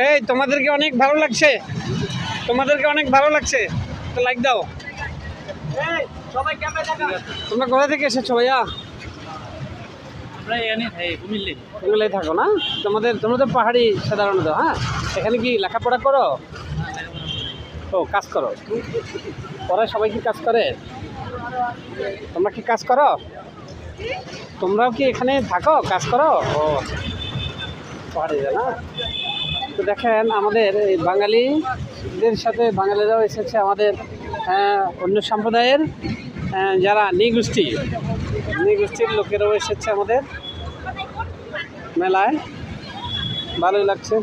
এই তোমাদেরকে অনেক ভালো লাগছে, তোমাদেরকে অনেক ভালো লাগছে, তো লাইক দাও। তোমরা কোথা থেকে এসেছো ভাইয়া? কুমিল্লায় থাকো না? তোমরা তো পাহাড়ি সাধারণত। হ্যাঁ, এখানে কি লেখাপড়া করো? ও, কাজ করো। ওরা সবাই কি কাজ করে? তোমরা কি কাজ করো? তোমরাও কি এখানে থাকো, কাজ করো? ও, পাহাড়ি না? তো দেখেন আমাদের এই বাঙালিদের সাথে বাঙালিরাও এসেছে, আমাদের অন্য সম্প্রদায়ের যারা নৃগোষ্ঠীর লোকেরাও এসেছে আমাদের মেলায়। ভালোই লাগছে।